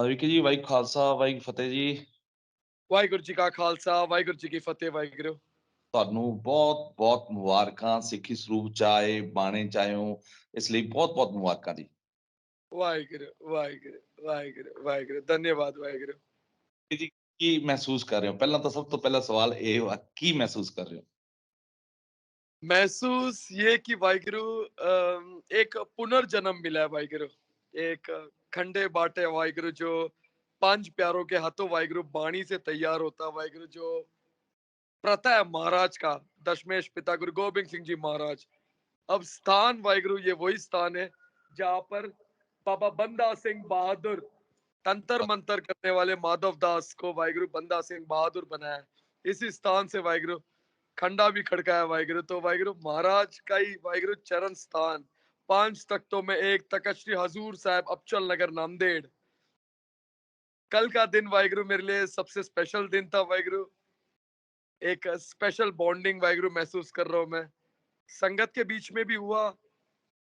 विकी जी वाहिगुरू खालसा वाहिगुरू फतेह जी। ਵਾਹਿਗੁਰੂ ਜੀ ਕਾ ਖਾਲਸਾ ਵਾਹਿਗੁਰੂ ਜੀ ਕੀ ਫਤਿਹ ਵਾਹਿਗੁਰੂ। ਤੁਹਾਨੂੰ ਬਹੁਤ-ਬਹੁਤ ਮੁਬਾਰਕਾਂ ਸਿੱਖੀ ਸਰੂਪ ਚ ਆਏ, ਬਾਣੇ ਚ ਆਏ ਹੋ, ਇਸ ਲਈ ਬਹੁਤ-ਬਹੁਤ ਮੁਬਾਰਕਾਂ ਜੀ। ਵਾਹਿਗੁਰੂ ਵਾਹਿਗੁਰੂ ਵਾਹਿਗੁਰੂ ਵਾਹਿਗੁਰੂ ਧੰਨਵਾਦ ਵਾਹਿਗੁਰੂ। ਵਿਕੀ ਜੀ ਕੀ ਮਹਿਸੂਸ ਕਰ ਰਹੇ ਹੋ? ਪਹਿਲਾਂ ਤਾਂ ਸਭ ਤੋਂ ਪਹਿਲਾ ਸਵਾਲ ਇਹ ਵਾ, ਕੀ ਮਹਿਸੂਸ ਕਰ ਰਹੇ ਹੋ? महसूस ये कि वाहिगुरु एक पुनर्जन्म मिला है वाहिगुरु। एक खंडे बाटे वाहिगुरु जो पांच प्यारों के हाथों वाहिगुरु बाणी से तैयार होता वाहिगुरु जो प्रथा है महाराज का दशमेश पिता गुरु गोबिंद सिंह जी महाराज। अब स्थान वाहिगुरु ये वही स्थान है जहाँ पर बाबा बंदा सिंह बहादुर तंत्र मंत्र करने वाले माधव दास को वाहिगुरु बंदा सिंह बहादुर बनाया। इसी स्थान से वाहिगुरु खंडा भी खड़का है वाहिगुरु। तो वाहिगुरु महाराज का ही वाहिगुरु चरण स्थान पांच तख्तों में एक तख्त श्री हजूर साहब अबचल नगर नांदेड़। कल का दिन वाहिगुरु मेरे लिए सबसे स्पेशल दिन था वाहिगुरु। एक स्पेशल बॉन्डिंग वाहिगुरु महसूस कर रहा हूँ मैं। संगत के बीच में भी हुआ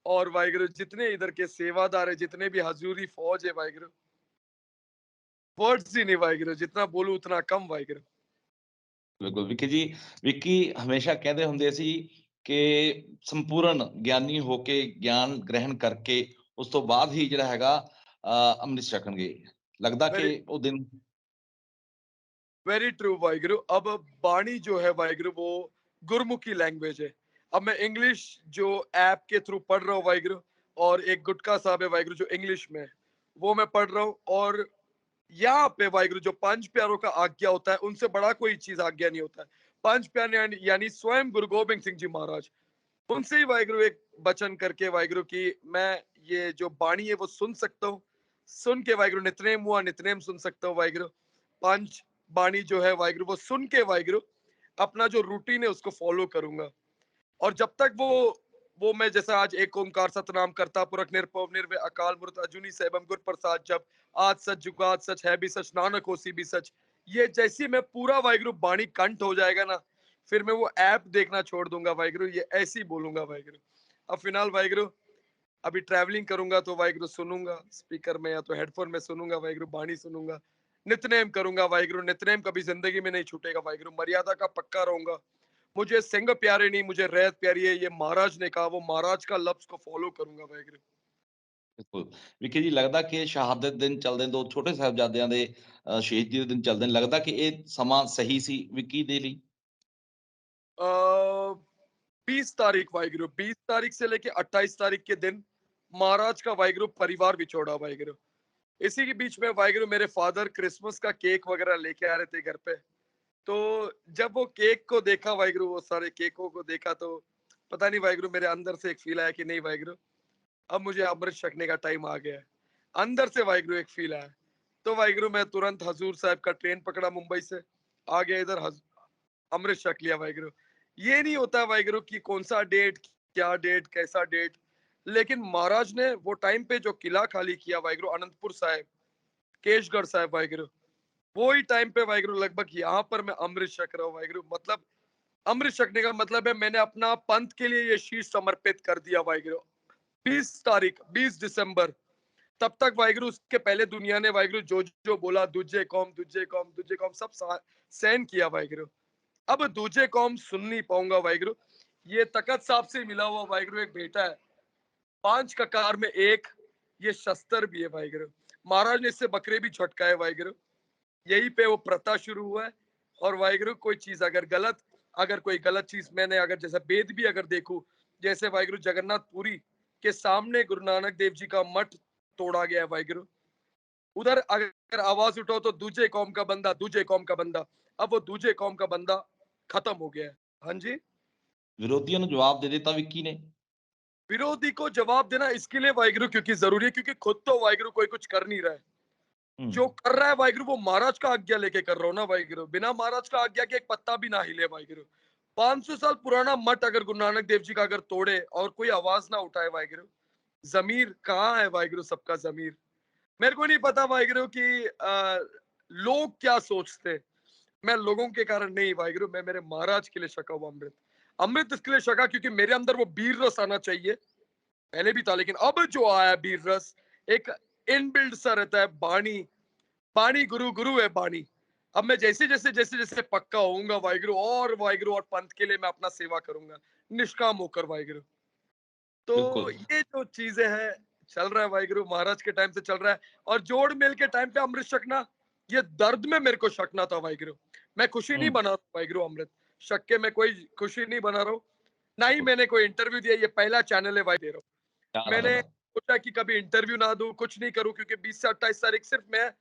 और वाहिगुरु जितने इधर के सेवादार है जितने भी हजूरी फौज है वाहिगुरु वर्ड्स ही नहीं वाहिगुरु जितना बोलूं उतना कम वाहिगुरु। ਬਿਲਕੁਲ ਵਿਕੀ ਜੀ, ਵਿਕੀ ਹਮੇਸ਼ਾ ਕਹਿੰਦੇ ਹੁੰਦੇ ਸੀ ਕਿ ਸੰਪੂਰਨ ਗਿਆਨੀ ਹੋ ਕੇ ਗਿਆਨ ਗ੍ਰਹਿਣ ਕਰਕੇ ਉਸ ਤੋਂ ਬਾਅਦ ਹੀ ਜਿਹੜਾ ਹੈਗਾ ਅੰਮ੍ਰਿਤ ਛਕਣਗੇ। ਲੱਗਦਾ ਕਿ वेरी ਉਹ ਦਿਨ वेरी ट्रू वाहिगुरु। अब बाणी जो है वाहिगुरु वो गुरमुखी लैंग्वेज है। अब मैं इंग्लिश जो ऐप के थ्रू पढ़ रहा हूँ वाहिगुरु और एक गुटका साहब है वाहिगुरु जो इंग्लिश में है, वो मैं पढ़ रहा हूँ। और यहाँ पे वाहिगुरु जो पंच प्यारों का आज्ञा होता है उनसे बड़ा कोई चीज आज्ञा नहीं होता है। पंच प्यारे यानी स्वयं गुरु गोबिंद सिंह जी महाराज उनसे ही वाहिगुरु एक वचन करके वाहिगुरु की मैं ये जो बाणी है वो सुन सकता हूँ। सुन के वाहिगुरु नितनेम हुआ नितनेम सुन सकता हूँ वाहिगुरु। पंच बाणी जो है वाहिगुरु वो सुन के वाहिगुरु अपना जो रूटीन है उसको फॉलो करूंगा। और जब तक वो मैं जैसा आज एक ओंकार सतनाम करता पुरख निरपव निर्भय अकाल मूर्त अजूनी सैभम गुर प्रसाद जब आज सच जुगाद सच है भी सच नानक होसी भी सच। ये जैसी मैं पूरा वाहिगुरु बाणी कंठ हो जाएगा ना फिर मैं वो ऐप देखना छोड़ दूंगा वाहिगुरु। ये ऐसे ही बोलूंगा वाहिगुरु। अब फिलहाल वाहिगुरु अभी ट्रैवलिंग करूंगा तो वाहिगुरु सुनूंगा स्पीकर में या तो हेडफोन में सुनूंगा वाहिगुरु बाणी सुनूंगा। नितनेम करूंगा वाहिगुरु। नितनेम कभी जिंदगी में नहीं छूटेगा वाहिगुरु। मर्यादा का पक्का रहूंगा। मुझे सिंह प्यारे नहीं मुझे रैत प्यारी है ये महाराज ने कहा वो महाराज का लफ्ज को फॉलो करूंगा वाहिगुरु। ਬਿਲਕੁਲ ਵਿਕੀ ਜੀ, ਲੱਗਦਾ ਕਿ ਸ਼ਹਾਦਤ ਦਿਨ ਚੱਲਦੇ, ਦੋ ਛੋਟੇ ਸਾਹਿਬਜ਼ਾਦਿਆਂ ਦੇ ਸ਼ਹੀਦੀ ਦੇ ਦਿਨ ਚੱਲਦੇ ਨੇ, ਲੱਗਦਾ ਕਿ ਇਹ ਸਮਾਂ ਸਹੀ ਸੀ ਵਿਕੀ ਦੇ ਲਈ? 20 तारीख वाहिगुरु 20 तारीख से लेके 28 तारीख के दिन महाराज का वाहिगुरु परिवार बिछोड़ा वाहिगुरु। इसी के बीच में वाहिगुरु मेरे फादर क्रिसमस का केक वगैरह लेके आ रहे थे घर पे। तो जब वो केक को देखा वाहिगुरु वो सारे केकों को देखा तो पता नहीं वाहिगुरु मेरे अंदर से एक फील आया कि नहीं वाहिगुरु अब मुझे अमृत छकने का टाइम आ गया है। अंदर से वाहिगुरु एक फील आया। तो वाहिगुरु मैं तुरंत हजूर साहब का ट्रेन पकड़ा मुंबई से आ गया इधर अमृत छक लिया वाहिगुरु। ये नहीं होता वाहिगुरु कि कौन सा डेट क्या डेट कैसा डेट। लेकिन महाराज ने वो टाइम पे जो किला खाली किया वाहिगुरु अनंतपुर साहिब केशगढ़ साहिब वाहिगुरु वो ही टाइम पे वाहिगुरु लगभग यहाँ पर मैं अमृत छक रहा हूँ वाहिगुरु। मतलब अमृत छकने का मतलब है मैंने अपना पंथ के लिए ये शीश समर्पित कर दिया वाहिगुरु। 20 तारीख 20 दिसंबर तब तक वाहिगुरु उसके पहले दुनिया ने वाहिगुरु जो जो बोला दूजे कौम सब सहन किया वाहिगुरु। अब दूजे कौम सुन नहीं पाऊंगा वाहिगुरु। ये तखत साहब से मिला हुआ वाहिगुरु एक बेटा है पांच ककार में एक ये शस्त्र भी है वाहिगुरु। महाराज ने इससे बकरे भी छटकाए वाहिगुरु। यही पे वो प्रथा शुरू हुआ है। और वाहिगुरु कोई चीज अगर कोई गलत चीज मैंने अगर जैसे वेद भी अगर देखूं जैसे वाहिगुरु जगन्नाथ पुरी के सामने गुरु नानक देव जी का मठ तोड़ा गया है वाहिगुरु। उधर अगर आवाज उठाओ तो दूजे कौम का बंदा दूजे कौम का बंदा। अब वो दूजे कौम का बंदा खत्म हो गया है। हाँ जी। ਵਿਰੋਧੀਆਂ ਨੂੰ ਜਵਾਬ ਦੇ ਦਿੱਤਾ ਵਿੱਕੀ ਨੇ। विरोधी को जवाब देना इसके लिए वाहिगुरु क्योंकि जरूरी है क्योंकि खुद तो वाहिगुरु कोई कुछ कर नहीं रहा है। हम्म। जो कर रहा है वाहिगुरु वो महाराज का आज्ञा लेके कर रहा हो ना वाहिगुरु। बिना महाराज का आज्ञा के एक पत्ता भी ना हिले वाहिगुरु। 500 साल पुराना मठ अगर गुरु नानक देव जी का अगर तोड़े और कोई आवाज ना उठाए वाहिगुरु जमीर कहाँ है वाहिगुरु सबका जमीर। मेरे को नहीं पता वाहिगुरु कि लोग क्या सोचते। मैं लोगों के कारण नहीं वाहिगुरु मैं मेरे महाराज के लिए छका हुआ अमृत। अमृत इसके लिए छका क्योंकि मेरे अंदर वो वीर रस आना चाहिए। पहले भी था लेकिन अब जो आया वीर रस एक इनबिल्ड सा रहता है बाणी बाणी गुरु, गुरु है बाणी। अब मैं जैसे पक्का होऊंगा वाहिगुरु और पंथ के लिए मैं अपना सेवा करूंगा निष्काम होकर वाहिगुरु। तो बिल्कुल, ये जो चीजें हैं चल रहा है वाहिगुरु महाराज के टाइम से चल रहा है। और जोड़ मेल के टाइम पे अमृत छकना, ये दर्द में मेरे को छकना था वाहिगुरु। मैं खुशी नहीं हुँ, बना रहा हूं वाहिगुरु अमृत छक के, मैं कोई खुशी नहीं बना रहा हूँ। ना ही बिल्कुल, मैंने कोई इंटरव्यू दिया, ये पहला चैनल है वाहिगुरु दे रहा हूँ। क्या मैंने बात है! सोचा कि कभी इंटरव्यू ना दूं, कुछ नहीं करूं, क्योंकि 20 से 28 तारीख सिर्फ मैं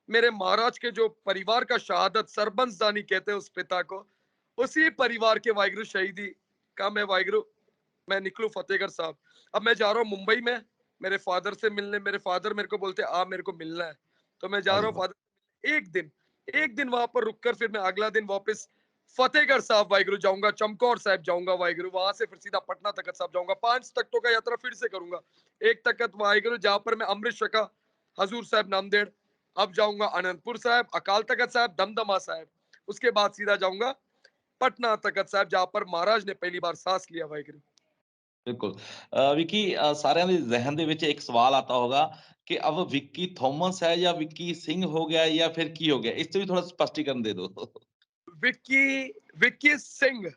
मेरे महाराज के जो परिवार का शहादत सरबंस दानी कहते हैं उस पिता को, उसी परिवार के वाहिगुरु शहीदी का मैं वाहिगुरु मैं निकलूं फतेहगढ़ साहब। अब मैं जा रहा हूँ मुंबई में मेरे फादर से मिलने। मेरे फादर मेरे को बोलते आ मेरे को मिलना है, तो मैं जा वाह रहा जी हूँ वाह! फादर। एक दिन वहां पर रुककर फिर मैं अगला दिन वापस फतेहगढ़ साहब वाहिगुरु जाऊंगा, चमकौर साहब जाऊंगा वाहिगुरु, वहां से फिर सीधा पटना तखत साहब जाऊंगा। 5 तख्तों का यात्रा फिर से करूंगा। एक तखत वाहिगुरु जहां पर मैं अमृत छका, हजूर साहब नामदेड़। अब जाऊंगा अनंतपुर साहब, अकाल तखत साहब, दमदमा साहब। उसके बाद सीधा जाऊंगा पटना तखत साहब, जहां पर महाराज ने पहली बार सांस लिया वाहिगुरु। बिल्कुल। विकी साਰਿਆਂ ਦੇ ज़हन ਦੇ ਵਿੱਚ ਇੱਕ ਸਵਾਲ आता होगा कि अब विक्की थॉमस है या विक्की सिंह हो गया या फिर की हो गया? इस पे भी थोड़ा स्पष्टीकरण दे दो। विक्की विक्की सिंह।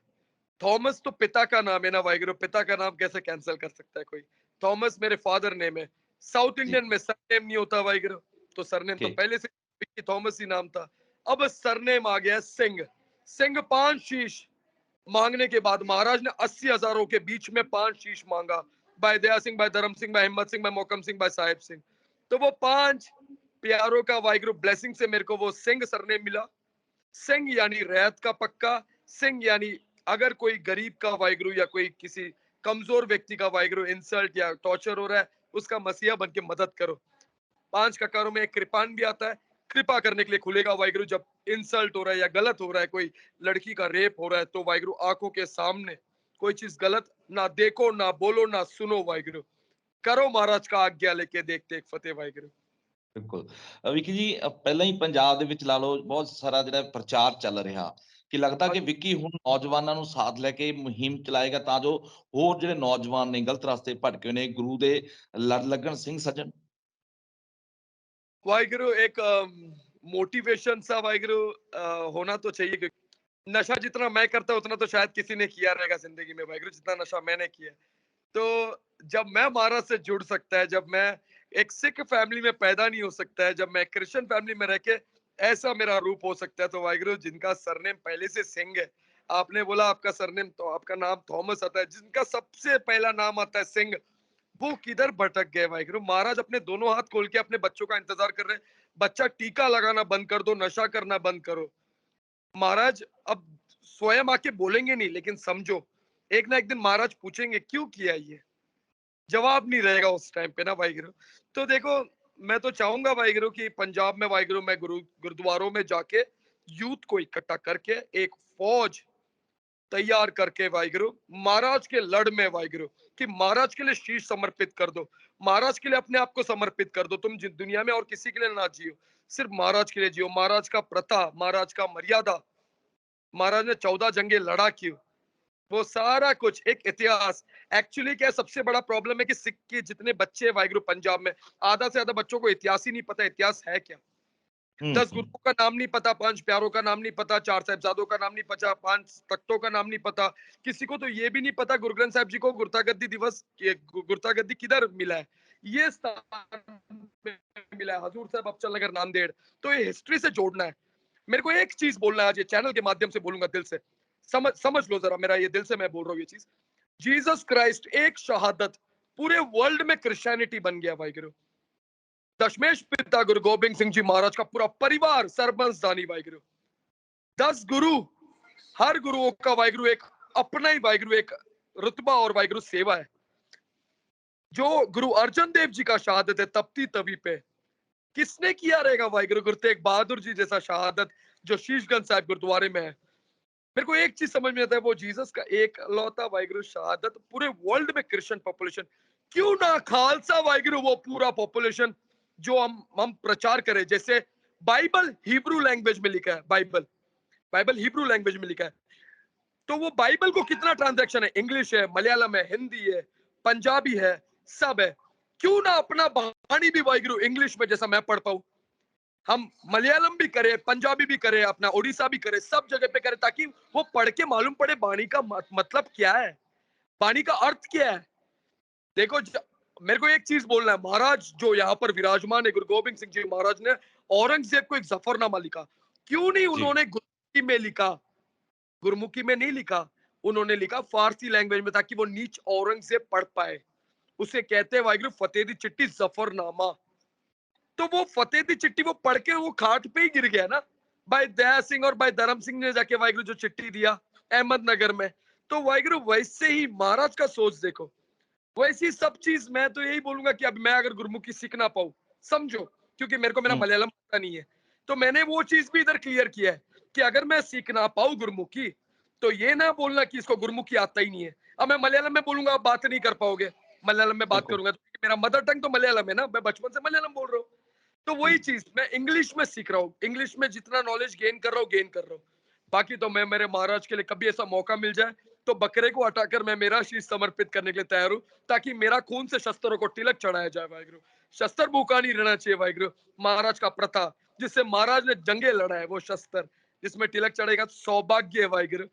थॉमस तो पिता का नाम है ना वाहिगुरु, पिता का नाम कैसे कैंसिल कर सकता है कोई। थॉमस मेरे फादर नेम है। साउथ जी, इंडियन में सरनेम नहीं होता वाहिगुरु, तो सरनेम तो ओके, पहले से विक्की थॉमस ही नाम था। अब सरनेम आ गया सिंह। सिंह 5 शीश मांगने के बाद महाराज ने 80,000 के बीच में 5 शीश मांगा। भाई दया सिंह, भाई धर्म सिंह, भाई हिम्मत सिंह, भाई मोहकम सिंह, भाई साहिब सिंह। तो वो 5 प्यारों का वाहिगुरु ब्लेसिंग से मेरे को वो सिंह सरनेम मिला। सिंह यानी रैयत का पक्का। सिंह यानी अगर कोई गरीब का वाहिगुरु या कोई किसी कमजोर व्यक्ति का वाहिगुरु इंसल्ट या टॉर्चर हो रहा है, उसका मसीहा बन के मदद करो। 5 ककारों में एक कृपान भी आता है। कृपा करने के लिए खुलेगा वाहिगुरु। जब इंसल्ट हो रहा है या गलत हो रहा है, कोई लड़की का रेप हो रहा है, तो वाहिगुरु आंखों के सामने कोई चीज गलत ना देखो, ना बोलो, ना सुनो वाहिगुरु। करो महाराज का आज्ञा लेके देखते एक फतेह वाहिगुरु। ਬਿਲकुल। विकी जी ਪਹਿਲਾਂ ਹੀ ਪੰਜਾਬ ਦੇ ਵਿੱਚ ਲਾ ਲਓ ਬਹੁਤ ਸਾਰਾ ਜਿਹੜਾ ਪ੍ਰਚਾਰ ਚੱਲ ਰਿਹਾ ਕਿ ਲੱਗਦਾ हाँ ਕਿ जी। ਵਿੱਕੀ ਹੁਣ ਨੌਜਵਾਨਾਂ ਨੂੰ ਸਾਥ ਲੈ ਕੇ ਮੁਹਿੰਮ ਚਲਾਏਗਾ ਤਾਂ ਜੋ ਹੋਰ ਜਿਹੜੇ ਨੌਜਵਾਨ ਨੇ ਗਲਤ ਰਸਤੇ ਭਟਕੇ ਨੇ ਗੁਰੂ ਦੇ ਲੜ ਲੱਗਣ ਸਿੰਘ ਸੱਜਣ। वाहिगुरु एक मोटिवेशन सा वाहिगुरु होना तो चाहिए, क्योंकि नशा जितना मैं करता हूं उतना तो शायद किसी ने किया रहेगा जिंदगी में वाहिगुरु, जितना नशा मैंने किया है। तो जब मैं महाराज से जुड़ सकता है, जब मैं एक सिख फैमिली में पैदा नहीं हो सकता है, जब मैं क्रिश्चियन फैमिली में रह के ऐसा मेरा रूप हो सकता है, तो वाहिगुरु जिनका सरनेम पहले से सिंह है। आपने बोला आपका सरनेम तो आपका नाम थॉमस आता है, जिनका सबसे पहला नाम आता है सिंह, वो किधर भटक गए वाहिगुरु। महाराज अपने दोनों हाथ खोल के अपने बच्चों का इंतजार कर रहे हैं। बच्चा टीका लगाना बंद कर दो, नशा करना बंद करो। महाराज अब स्वयं आके बोलेंगे नहीं, लेकिन समझो एक ना एक दिन महाराज पूछेंगे क्यों किया ये। जवाब नहीं रहेगा उस टाइम पे ना वाहिगुरु। तो देखो, मैं तो चाहूंगा वाहिगुरु कि पंजाब में वाहिगुरु मैं गुरुद्वारों में जाके यूथ को इकट्ठा करके एक फौज तैयार करके वाहिगुरु महाराज के लड़ में वाहिगुरु, कि महाराज के लिए शीश समर्पित कर दो। महाराज के लिए अपने आप को समर्पित कर दो। तुम दुनिया में और किसी के लिए ना जियो, सिर्फ महाराज के लिए जियो। महाराज का प्रथा, महाराज का मर्यादा, महाराज ने 14 जंगे लड़ा क्यों, वो सारा कुछ एक इतिहास। एक्चुअली क्या है, सबसे बड़ा प्रॉब्लम है कि सिख के जितने बच्चे वाहिगुरु पंजाब में, आधा से ज्यादा बच्चों को इतिहास ही नहीं पता इतिहास है क्या। हुँ, 10 हुँ। गुरुओं का नाम नहीं पता, 5 प्यारों का नाम नहीं पता, 4 साहिबजादों का नाम नहीं पता, 5 तख्तों का नाम नहीं पता। किसी को तो ये भी नहीं पता गुरु ग्रंथ साहिब जी को गुरता गद्दी दिवस, गुरता गद्दी किधर मिला है, ये स्थान में मिला है हजूर साहब अबचल नगर नांदेड़। तो ये हिस्ट्री से जोड़ना है। मेरे को एक चीज बोलना है आज, ये चैनल के माध्यम से बोलूंगा दिल से। समझ लो जरा, मेरा ये दिल से मैं बोल रहा हूँ ये चीज। जीसस क्राइस्ट एक शहादत पूरे वर्ल्ड में क्रिश्चियनिटी बन गया वाहिगुरु। दशमेश पिता गुरु गोबिंद सिंह जी महाराज का पूरा परिवार सरबंस दानी वाहिगुरु। 10 गुरु, हर गुरुओं का वाहिगुरु एक अपना ही वाहिगुरु एक रुतबा और वाहिगुरु सेवा है। जो गुरु अर्जन देव जी का शहादत है तपती तवी पे, किसने किया रहेगा वाहिगुरु। गुरु तेग बहादुर जी जैसा शहादत जो शीशगंज साहिब गुरुद्वारे में है। मेरे को एक चीज समझ में आता है, वो जीसस का एक लौता वाहिगुरु शहादत पूरे वर्ल्ड में क्रिश्चियन पॉपुलेशन, क्यों ना खालसा वाहिगुरु वो पूरा पॉपुलेशन जो हम प्रचार करें। जैसे बाइबल हिब्रू लैंग्वेज में लिखा है, बाइबल बाइबल हिब्रू लैंग्वेज में लिखा है, तो वो बाइबल को कितना ट्रांजैक्शन है, इंग्लिश है, मलयालम है, हिंदी है, पंजाबी है, सब है। क्यों ना अपना बाणी भी वाहिगुरु इंग्लिश में जैसा मैं पढ़ पाऊं। हम मलयालम भी करें, पंजाबी भी करें, अपना ओडिशा भी करें, सब जगह पे करें, ताकि वो पढ़ के मालूम पड़े बाणी का मतलब क्या है, बाणी का अर्थ क्या है। देखो मेरे को एक चीज बोलना है, महाराज जो यहाँ पर विराजमान है गुरु गोविंद सिंह जी महाराज ने औरंगजेब को एक जफरनामा लिखा, क्यों नहीं जी। उन्होंने गुरमुखी में लिखा? गुरमुखी में नहीं लिखा, उन्होंने लिखा फारसी लैंग्वेज में, ताकि वो नीच औरंगजेब पढ़ पाए। उसे कहते हैं वाहिगुरु फतेह दी चिट्ठी जफरनामा। तो वो फतेह दी चिट्ठी वो पढ़ के वो खाट पे ही गिर गया ना, भाई दया सिंह और भाई धर्म सिंह ने जाके वाहिगुरु जो चिट्ठी दिया अहमदनगर में। तो वाहिगुरु वैसे ही महाराज का सोच देखो, वैसी सब चीज। मैं तो यही बोलूंगा कि अब मैं अगर गुरमुखी सीख ना पाऊं, समझो, क्योंकि मेरे को मेरा हुँ, मलयालम पता नहीं है, तो मैंने वो चीज भी इधर क्लियर किया है कि अगर मैं सीख ना पाऊं गुरमुखी, तो ये ना बोलना कि इसको गुरमुखी आता ही नहीं है। अब मैं मलयालम में बोलूंगा, आप बात नहीं कर पाओगे। मलयालम में बात बिल्कुल। करूंगा तो मेरा मदर टंग तो मलयालम है ना, मैं बचपन से मलयालम बोल रहा हूँ। तो वही जी, चीज मैं इंग्लिश में सीख रहा हूँ, इंग्लिश में जितना नॉलेज गेन कर रहा हूँ गेन कर रहा हूँ। बाकी तो मैं मेरे महाराज के लिए कभी ऐसा मौका मिल जाए तो बकरे को हटाकर मैं मेरा शीश समर्पित करने के लिए तैयार हूँ, ताकि मेरा खून से शस्त्रों को तिलक चढ़ाया जाए वाहिगुरु। शस्त्र भूखा नहीं रहना चाहिए वाहिगुरु। महाराज का प्रथा जिससे महाराज ने जंगे लड़ा है, वो शस्त्र जिसमें तिलक चढ़ेगा तो सौभाग्य है वाहिगुरु।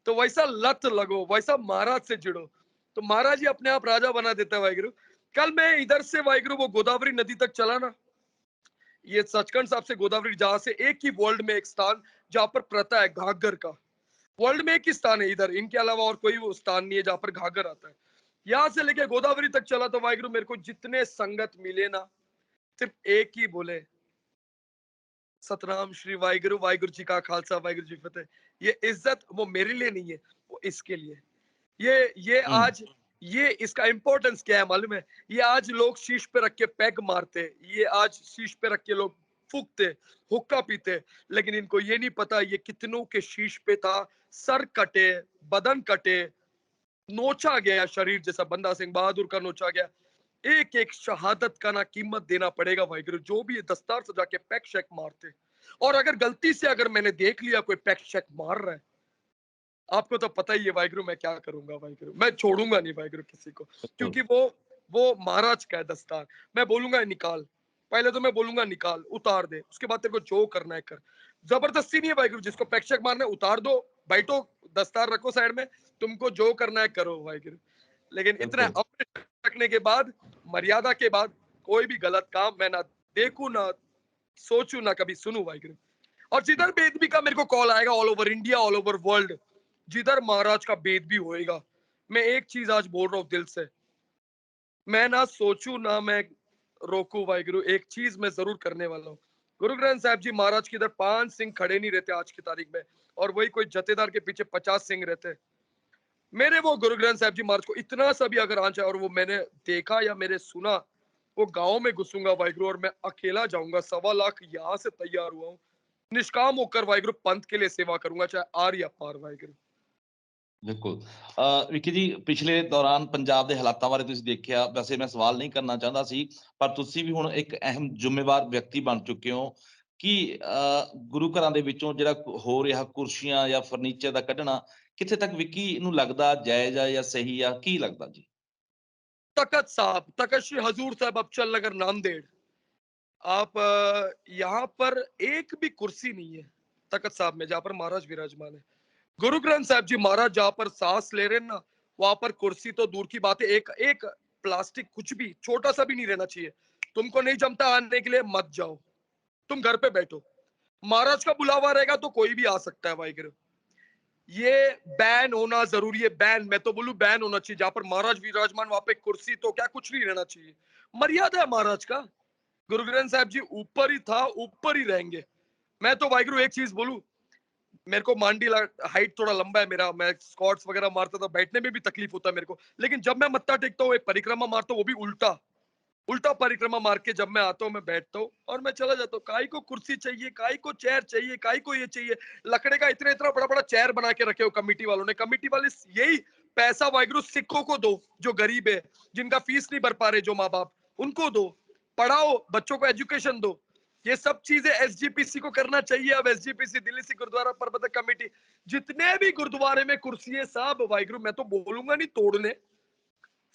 तो वैसा लत लगो, वैसा महाराज से जुड़ो, तो महाराज ही अपने आप राजा बना देता है वाहिगुरु। कल मैं इधर से वाहिगुरु वो गोदावरी नदी तक चला ना, ये सचखंड साहब से गोदावरी, जहां से एक ही वर्ल्ड में एक स्थान जहां पर प्रथा है घाघर का, वर्ल्ड में एक ही स्थान है इधर, इनके अलावा और कोई वो स्थान नहीं है जहां पर घाघर आता है। यहां से लेके गोदावरी तक चला तो वाहिगुरु मेरे को जितने संगत मिले ना, सिर्फ एक ही बोले, सतनाम श्री वाहिगुरु, वाहिगुरु जी का खालसा वाहिगुरु जी फतेह। ये इज्जत वो मेरे लिए नहीं है, वो इसके लिए। ये हुँ, आज, ये इसका इंपॉर्टेंस क्या है मालूम है? ये आज लोग शीश पे रख के पैग मारते, ये आज शीश पे रख के लोग फूकते, हुक्का पीते, लेकिन इनको ये नहीं पता ये कितनों के शीश पे था, सर कटे, बदन कटे, नोचा गया शरीर, जैसा बंदा सिंह बहादुर का नोचा गया। एक एक शहादत का ना कीमत देना पड़ेगा वाहिगुरु। जो भी ये दस्तार सजा के पैक शैक मारते, और अगर गलती से अगर मैंने देख लिया कोई पैक शैक मार रहा है, आपको तो पता ही है वाहिगुरु मैं क्या करूंगा वाहिगुरु, मैं छोड़ूंगा नहीं वाहिगुरु किसी को, बिल्कुल। क्योंकि वो महाराज का है दस्तार। मैं बोलूंगा निकाल, पहले तो मैं बोलूंगा निकाल, उतार दे, उसके बाद तेरे को जो करना है कर। जबरदस्ती नहीं है वाहिगुरु, जिसको पैक मारना है उतार दो, बैठो, दस्तार रखो साइड में, तुमको जो करना है करो वाहिगुरु। लेकिन इतना बिल्कुल। अमृत रखने के बाद, मर्यादा के बाद, कोई भी गलत काम मैं ना देखूं, ना सोचूं, ना कभी सुनूं वाहिगुरु। और जिधर बेदबी का मेरे को कॉल आएगा, all over India, all over world, जिधर महाराज का बेदबी होएगा, मैं एक चीज आज बोल रहा हूँ दिल से, मैं ना सोचूं ना मैं रोकू वाहिगुरु, एक चीज मैं जरूर करने वाला हूँ। गुरु ग्रंथ साहब जी महाराज की इधर 5 सिंह खड़े नहीं रहते आज की तारीख में, और वही कोई जथेदार के पीछे 50 सिंह रहते। मेरे वो गुरु ग्रंथ साहब जी महाराज को इतना सा भी अगर आंच है और वो मैंने देखा या मैंने सुना, वो गांव में घुसूंगा वाहिगुरु, और मैं अकेला जाऊंगा, 1.25 लाख यहाँ से तैयार हुआ हूँ, निष्काम होकर वाहिगुरु पंथ के लिए सेवा करूंगा, चाहे आर या पार वाहिगुरु। ਬਿਲਕੁਲ। ਵਿੱਕੀ ਜੀ ਪਿਛਲੇ ਦੌਰਾਨ ਪੰਜਾਬ ਦੇ ਹਾਲਾਤਾਂ ਬਾਰੇ ਤੁਸੀਂ ਦੇਖਿਆ, ਵੈਸੇ ਮੈਂ ਸਵਾਲ ਨਹੀਂ ਕਰਨਾ ਚਾਹੁੰਦਾ ਸੀ, ਪਰ ਤੁਸੀਂ ਵੀ ਹੁਣ ਇੱਕ ਅਹਿਮ ਜ਼ਿੰਮੇਵਾਰ ਵਿਅਕਤੀ ਬਣ ਚੁੱਕੇ ਹੋ ਕਿ ਗੁਰੂ ਘਰਾਂ ਦੇ ਵਿੱਚੋਂ ਜਿਹੜਾ ਹੋ ਰਿਹਾ ਕੁਰਸੀਆਂ ਜਾਂ ਫਰਨੀਚਰ ਦਾ ਕੱਢਣਾ, ਕਿੱਥੇ ਤੱਕ ਵਿੱਕੀ ਨੂੰ ਲੱਗਦਾ ਜਾਇਜ਼ ਆ ਜਾਂ ਸਹੀ ਆ, ਕੀ ਲੱਗਦਾ ਜੀ? तखत साहब, तखत श्री हजूर साहब अबचल नगर नांदेड़, आप यहाँ पर एक भी कुर्सी नहीं है तखत साहब में, जहाँ पर महाराज विराजमान है। गुरु ग्रंथ साहब जी महाराज जहाँ पर सांस ले रहे हैं ना, वहां पर कुर्सी तो दूर की बात है, एक एक प्लास्टिक कुछ भी छोटा सा भी नहीं रहना चाहिए। तुमको नहीं जमता आने के लिए मत जाओ, तुम घर पे बैठो, महाराज का बुलावा रहेगा तो कोई भी आ सकता है वाहिगुरु। ये बैन होना जरूरी है, बैन, मैं तो बोलूं बैन होना चाहिए। जहां पर महाराज विराजमान वहां पे कुर्सी तो क्या कुछ नहीं रहना चाहिए। मर्यादा है महाराज का। गुरु ग्रंथ साहब जी ऊपर ही था, ऊपर ही रहेंगे। मैं तो वाहिगुरु एक चीज बोलूं, मेरे को मांडी हाइट थोड़ा लंबा है मेरा, मैं स्क्वाट्स वगैरह मारता था, बैठने में भी तकलीफ होता है मेरे को, लेकिन जब मैं मत्था टेकता हूँ, एक परिक्रमा मारता हूँ, वो भी उल्टा, उल्टा परिक्रमा मार के जब मैं आता हूँ, मैं बैठता हूँ और मैं चला जाता हूँ। काई को कुर्सी चाहिए, काई को चेयर चाहिए, काई को ये चाहिए, लकड़े का इतना इतना बड़ा बड़ा चेयर बना के रखे हो कमिटी वालों ने। कमिटी वाले यही पैसा वाहिगुरु सिखों को दो, जो गरीब है, जिनका फीस नहीं भर पा रहे, जो माँ बाप, उनको दो, पढ़ाओ, बच्चों को एजुकेशन दो। ये सब चीजें एसजीपीसी को करना चाहिए। अब एसजीपीसी, दिल्ली सिख गुरुद्वारा प्रबंधक कमेटी, जितने भी गुरुद्वारे में कुर्सी है सब वाहिगुरु, मैं तो बोलूंगा नहीं तोड़ने,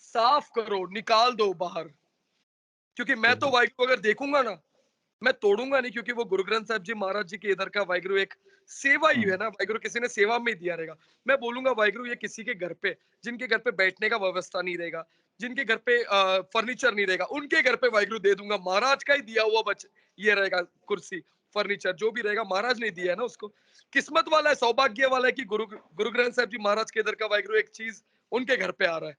साफ करो, निकाल दो बाहर। क्योंकि मैं तो बिल्कुल। वाहिगुरु अगर देखूंगा ना, मैं तोड़ूंगा नहीं, क्योंकि वो गुरु ग्रंथ साहिब जी महाराज जी के इधर का वाहिगुरु एक सेवा ही है ना, वाहिगुरु किसी ने सेवा में ही दिया रहेगा। मैं बोलूंगा वाहिगुरु ये किसी के घर पे, जिनके घर पे बैठने का व्यवस्था नहीं रहेगा, जिनके घर पे फर्नीचर नहीं रहेगा, उनके घर पे वाहिगुरु दे दूंगा। महाराज का ही दिया हुआ बच ये रहेगा, कुर्सी फर्नीचर जो भी रहेगा महाराज ने दिया है ना उसको। किस्मत वाला है, सौभाग्य वाला है कि गुरु ग्रंथ साहिब जी महाराज के इधर का वाहिगुरु एक चीज उनके घर पे आ रहा है।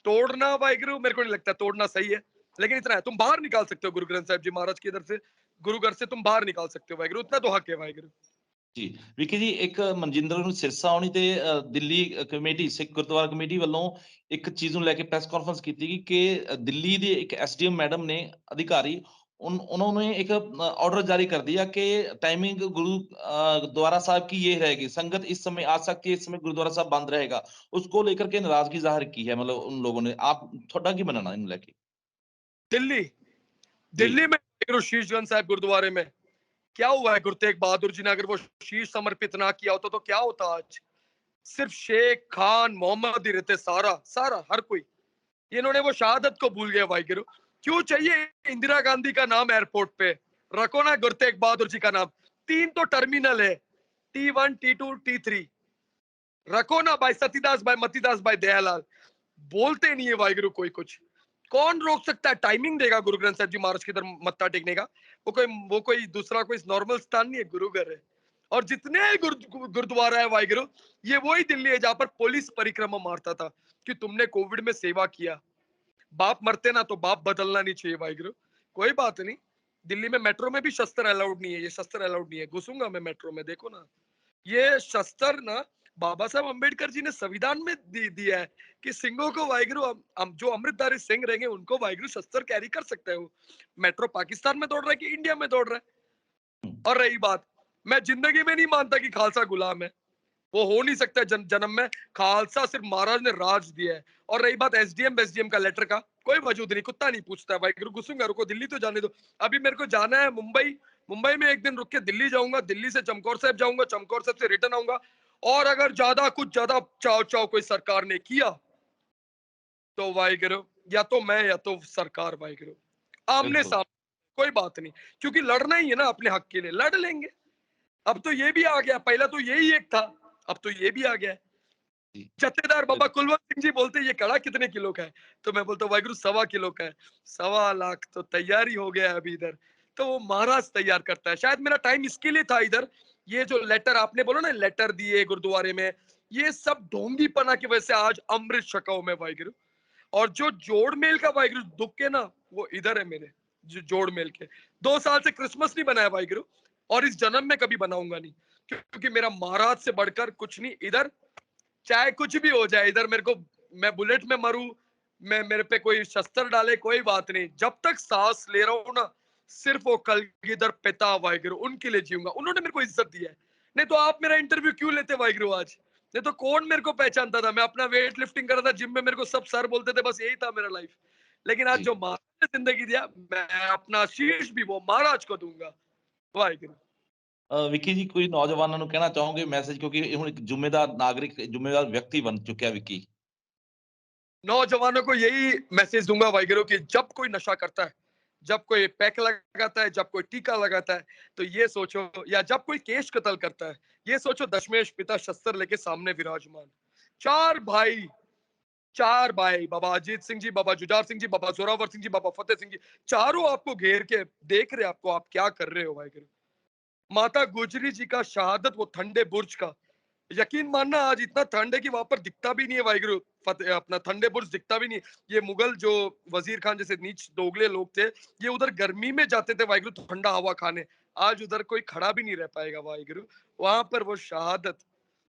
तोड़ना वाहिगुरु मेरे को नहीं लगता तोड़ना सही है, लेकिन इतना है तुम बाहर निकाल सकते हो गुरु ग्रंथ साहिब जी महाराज की इधर से, गुरु घर से तुम बाहर निकाल सकते हो वाहिगुरु, उतना तो हक है वाहिगुरु। ਜੀ ਵਿਕੀ ਜੀ, ਇੱਕ ਮਨਜਿੰਦਰ ਨੂੰ ਸਿਰਸਾ ਆਉਣੀ ਤੇ ਦਿੱਲੀ ਕਮੇਟੀ, ਸਿੱਖ ਗੁਰਦੁਆਰਾ ਕਮੇਟੀ ਵੱਲੋਂ ਇੱਕ ਚੀਜ਼ ਨੂੰ ਲੈ ਕੇ ਪ੍ਰੈਸ ਕਾਨਫਰੰਸ ਕੀਤੀ ਗਈ ਕਿ ਦਿੱਲੀ ਦੇ ਇੱਕ ਐਸਡੀਐਮ ਮੈਡਮ ਨੇ, ਅਧਿਕਾਰੀ, उन्होंने एक ऑर्डर जारी कर दिया कि टाइमिंग गुरुद्वारा साहब की ये रहेगी, संगत इस समय आ सकती है, इस समय गुरुद्वारा साहब बंद रहेगा। उसको लेकर के नाराजगी जाहिर की है, मतलब उन लोगों ने। आप थोड़ा की बनाना इन लेके? दिल्ली जी दिल्ली में वाहिगुरु शीशगंज साहिब गुरुद्वारे में क्या हुआ है? गुरु तेग बहादुर जी ने अगर वो शीश समर्पित ना किया होता तो क्या होता आज? सिर्फ शेख खान मोहम्मद ही रहते, सारा सारा हर कोई। इन्होंने वो शहादत को भूल गए वाहिगुरु। क्यों चाहिए इंदिरा गांधी का नाम एयरपोर्ट पे? रखो ना गुरु तेग बहादुर जी का नाम। 3 तो टर्मिनल है, T1 T2 T3। रखो ना भाई सतीदास भाई मतीदास भाई दयालाल। बोलते नहीं है वाहिगुरु कोई कुछ। कौन रोक सकता है? टाइमिंग देगा गुरु ग्रंथ साहिब जी महाराज की तरफ मत्था टेकने का। वो कोई दूसरा कोई नॉर्मल स्थान नहीं है, गुरु घर है। और जितने गुरुद्वारा है वाहिगुरु, ये वही दिल्ली है जहां पर पुलिस परिक्रमा मारता था कि तुमने कोविड में सेवा किया। बाप मरते ना तो बाप बदलना नहीं चाहिए वाहिगुरु। कोई बात नहीं, दिल्ली में मेट्रो में भी शस्त्र अलाउड नहीं है, ये शस्त्र अलाउड नहीं है। घुसूंगा मैं मेट्रो में, देखो ना। ये शस्त्र ना बाबा साहब अंबेडकर जी ने संविधान में दिया है कि सिंहों को वाहिगुरु जो अमृतधारी सिंह रहेंगे उनको वाहिगुरु शस्त्र कैरी कर सकते हो। मेट्रो पाकिस्तान में दौड़ रहा है कि इंडिया में दौड़ रहा है? और रही बात, मैं जिंदगी में नहीं मानता कि खालसा गुलाम है। वो हो नहीं सकता जन्म में। खालसा सिर्फ महाराज ने राज दिया है। और रही बात एसडीएम का लेटर का, कोई वजूद नहीं, कुत्ता नहीं पूछता है भाई। घुसूंगा, रुको दिल्ली तो जाने दो। अभी मेरे को जाना है मुंबई। मुंबई में एक दिन रुक के दिल्ली जाऊंगा, दिल्ली से चमकौर साहब जाऊंगा, चमकौर साहब से रिटर्न आऊंगा। और अगर ज्यादा चाव चाव कोई सरकार ने किया तो वाहिगुरु, या तो मैं या तो सरकार वाहिगुरु, आमने बिल्कुल। सामने। कोई बात नहीं, क्योंकि लड़ना ही है ना अपने हक के लिए, लड़ लेंगे। अब तो ये भी आ गया, पहला तो यही एक था, अब तो ये भी आ गया है। जी जत्थेदार बाबा बिल्कुल। कुलवंत सिंह जी बोलते ये कड़ा कितने किलो का है? तो मैं बोलता हूँ वाहिगुरु 1.25 किलो का है। 1.25 लाख तो तैयारी हो गया है अभी इधर। तो वो महाराज तैयार करता है। शायद मेरा टाइम इसके लिए था इधर। ये जो लेटर आपने बोला ना, लेटर दिए गुरुद्वारे में, ये सब ढोंगी पना की वजह से आज अमृत छका हूं मैं वाहिगुरु। और जो जोड़ मेल का वाहिगुरु दुख के ना, वो इधर है मेरे। जो जोड़ मेल के 2 साल से क्रिसमस नहीं बनाया वाहिगुरु, और इस जन्म में कभी बनाऊंगा नहीं, क्योंकि मेरा महाराज से बढ़कर कुछ नहीं इधर। चाहे कुछ भी हो जाए इधर, मेरे को, मैं बुलेट में मरूं, मैं, मेरे पे कोई शस्त्र डाले, कोई बात नहीं। जब तक सांस ले रहा हूं ना, सिर्फ वो कलगीधर पिता वाहिगुरु उनके लिए जीऊंगा। उन्होंने मेरे को इज्जत दिया है। नहीं तो आप मेरा इंटरव्यू क्यों लेते वाहिगुरु आज? नहीं तो कौन मेरे को पहचानता था? मैं अपना वेट लिफ्टिंग कर रहा था जिम में, मेरे को सब सर बोलते थे, बस यही था मेरा लाइफ। लेकिन आज जी जो महाराज ने जिंदगी दिया, मैं अपना शीश भी वो महाराज को दूंगा वाहिगुरु। ਵਿੱਕੀ ਜੀ, ਕੋਈ ਨੌਜਵਾਨਾਂ ਨੂੰ ਕਹਿਣਾ ਚਾਹੋਗੇ ਮੈਸੇਜ, ਕਿਉਂਕਿ ਇਹ ਹੁਣ ਇੱਕ ਜ਼ਿੰਮੇਦਾਰ ਨਾਗਰਿਕ, ਜ਼ਿੰਮੇਵਾਰ ਵਿਅਕਤੀ ਬਣ ਚੁੱਕਿਆ ਵਿੱਕੀ? नौजवानों को यही मैसेज दूंगा वाहिगुरु कि जब कोई नशा करता है, जब कोई पैक लगाता है, जब कोई टीका लगाता है, तो ये सोचो, या जब कोई केश कत्ल करता है, ये सोचो दशमेश पिता शस्त्र लेके सामने विराजमान। चार भाई, चार भाई, बाबा अजीत सिंह जी, बाबा जुझार सिंह जी, बाबा जोरावर सिंह जी, बाबा फतेह सिंह जी, चारों आपको घेर के देख रहे आपको, आप क्या कर रहे हो वाहिगुरु। माता गुजरी जी का शहादत वो ठंडे बुर्ज का, यकीन मानना आज इतना ठंड है कि वहां पर दिखता भी नहीं है वाहिगुरु। अपना ठंडे बुर्ज दिखता भी नहीं। ये मुगल जो वजीर खान जैसे नीच दोगले लोग थे, ये उधर गर्मी में जाते थे वाहिगुरु ठंडा हवा खाने। आज उधर कोई खड़ा भी नहीं रह पाएगा वाहिगुरु। वहां पर वो शहादत,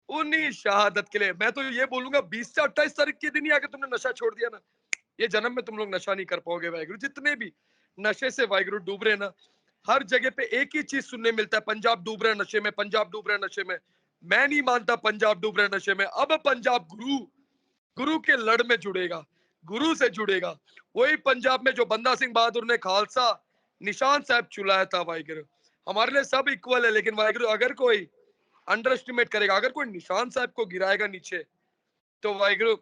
उन्हीं शहादत के लिए मैं तो ये बोलूंगा 20 से 28 तारीख के दिन ही आके तुमने नशा छोड़ दिया ना, ये जन्म में तुम लोग नशा नहीं कर पाओगे वाहिगुरु। जितने भी नशे से वाहिगुरु डूब रहे ना, हर जगह पे एक ही चीज सुनने मिलता है, पंजाब डूब रहा है नशे में, पंजाब डूब रहा है नशे में। मैं नहीं मानता पंजाब डूब रहा है नशे में। अब पंजाब गुरु, गुरु के लड़ में जुड़ेगा, गुरु से जुड़ेगा। वही पंजाब में जो बंदा सिंह बहादुर ने खालसा निशान साहब चुलाया था वाहिगुरु। हमारे लिए सब इक्वल है, लेकिन वाहिगुरु अगर कोई अंडर एस्टिमेट करेगा, अगर कोई निशान साहब को गिराएगा नीचे, तो वाहिगुरु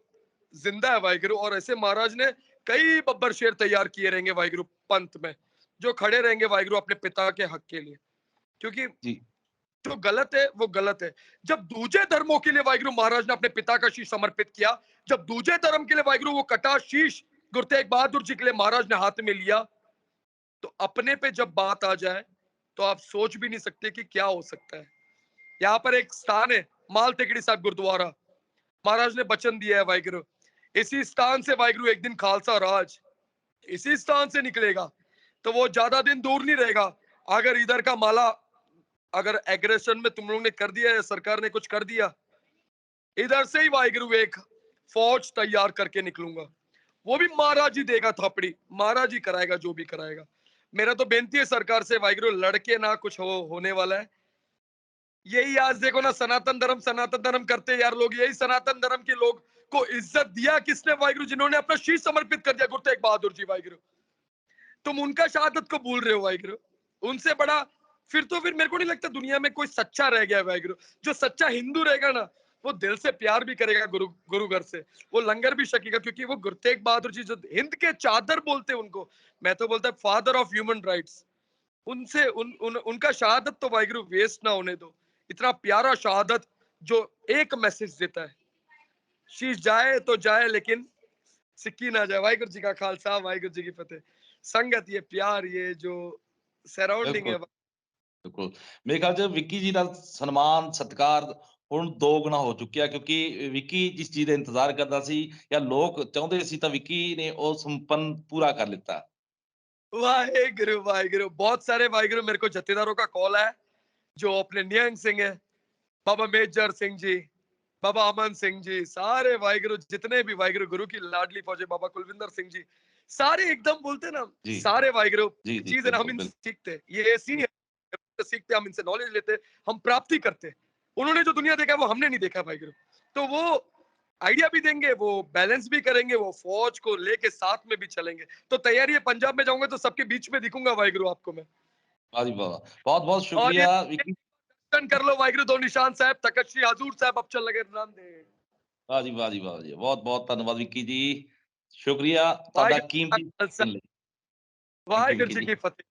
जिंदा है वाहिगुरु। और ऐसे महाराज ने कई बब्बर शेर तैयार किए रहेंगे वाहिगुरु पंथ में। जो खड़े रहेंगे वाहिगुरु अपने पिता के हक के लिए, क्योंकि जी, जो गलत है वो गलत है। जब दूजे धर्मों के लिए वाहिगुरु महाराज ने अपने पिता का शीश समर्पित किया, जब दूजे धर्म के लिए वाहिगुरु वो कटा शीश गुरु तेग बहादुर जी के लिए महाराज ने हाथ में लिया, तो अपने पे जब बात आ जाए तो आप सोच भी नहीं सकते कि क्या हो सकता है। यहाँ पर एक स्थान है माल टेकड़ी साहब गुरुद्वारा, महाराज ने वचन दिया है वाहिगुरु, इसी स्थान से वाहिगुरु एक दिन खालसा राज इसी स्थान से निकलेगा, तो वो ज्यादा दिन दूर नहीं रहेगा। अगर इधर का माला, अगर एग्रेशन में तुम लोग ने कर दिया या सरकार ने कुछ कर दिया, इधर से ही वाहिगुरु एक फौज तैयार करके निकलूंगा। वो भी महाराज ही देगा थापड़ी, महाराज ही कराएगा जो भी कराएगा। मेरा तो बेनती है सरकार से वाहिगुरु, लड़के ना कुछ होने वाला है। यही आज देखो ना, सनातन धर्म करते यार लोग, यही सनातन धर्म के लोग को इज्जत दिया किसने वाहिगुरु, जिन्होंने अपना शीश समर्पित कर दिया गुरु तेग बहादुर जी वाहिगुरु। तुम उनका शहादत को भूल रहे हो वाहिगुरु। उनसे बड़ा फिर मेरे को नहीं लगता दुनिया में कोई सच्चा रह गया वाहिगुरु। जो सच्चा हिंदू रहेगा ना, वो दिल से प्यार भी करेगा गुरु घर से, वो लंगर भी छकेगा, क्योंकि वो गुरु तेग बहादुर जी जो हिंद के चादर बोलते हैं उनको, मैं तो बोलता फादर ऑफ ह्यूमन राइट्स, उनसे उनका शहादत तो वाहिगुरु वेस्ट ना होने दो। इतना प्यारा शहादत जो एक मैसेज देता है, शीश जाए तो जाए लेकिन सिक्की ना जाए। वाहिगुरु जी का खालसा, वाहिगुरु जी की फतेह। संगत, ये प्यार, ये जो सराउंडिंग बिल्कुल, है। ਬਿਲਕੁਲ। ਮੇਰੇ ਖਿਆਲ 'ਚ ਵਿੱਕੀ ਜੀ ਦਾ ਸਨਮਾਨ, ਸਤਿਕਾਰ ਹੁਣ ਦੋਗੁਣਾ ਹੋ ਚੁੱਕਿਆ, ਕਿਉਂਕਿ ਵਿੱਕੀ ਜਿਸ ਚੀਜ਼ ਦਾ ਇੰਤਜ਼ਾਰ ਕਰਦਾ ਸੀ ਜਾਂ ਲੋਕ ਚਾਹੁੰਦੇ ਸੀ, ਤਾਂ ਵਿੱਕੀ ਨੇ ਉਹ ਸੰਪੰਨ ਪੂਰਾ ਕਰ ਲਿੱਤਾ। वाहेगुरु वाहेगुरु, बहुत सारे वाहिगुरु मेरे को जत्थेदारों का कॉल है, जो अपने निहंग सिंह है, बाबा मेजर सिंह जी, बाबा अमन सिंह जी, सारे वाहिगुरु जितने भी वाहिगुरु, गुरु की लाडली फौजी बाबा कुलविंदर सिंह जी, सारे एकदम बोलते ना, जी, सारे वाहिगुरु जी, जी, चीज है ना, हम बिल्कुल, इनसे बिल्कुल। सीखते हैं। ये ऐसी है, सीखते, हम इनसे नॉलेज लेते, हम प्राप्ति करते। उन्होंने जो दुनिया देखा वो हमने नहीं देखा वाहिगुरु, तो वो आइडिया भी देंगे, वो बैलेंस भी करेंगे, वो फौज को लेके साथ में भी चलेंगे। तो तैयारी है, पंजाब में जाऊंगा तो सबके बीच में दिखूंगा वाहिगुरु आपको मैं। वाह जी वाह! बहुत-बहुत और ये शुक्रिया ਵਿੱਕੀ। दर्शन कर लो वाहिगुरु, दो निशान साहब, तखत श्री हजूर साहब, अब चल लगे नांदेड़। ਵਾਹ ਜੀ, ਵਾਹ ਜੀ, ਵਾਹ ਜੀ! ਬਹੁਤ-ਬਹੁਤ ਧੰਨਵਾਦ ਵਿੱਕੀ ਜੀ। ਸ਼ੁਕਰੀਆ ਤੁਹਾਡਾ वाहिगुरु जी का ਕੀਮਤੀ खालसा, ਲਈ। ਥੈਂਕ ਯੂ वाहिगुरु ਵਿੱਕੀ जी ਜੀ। की फतेह।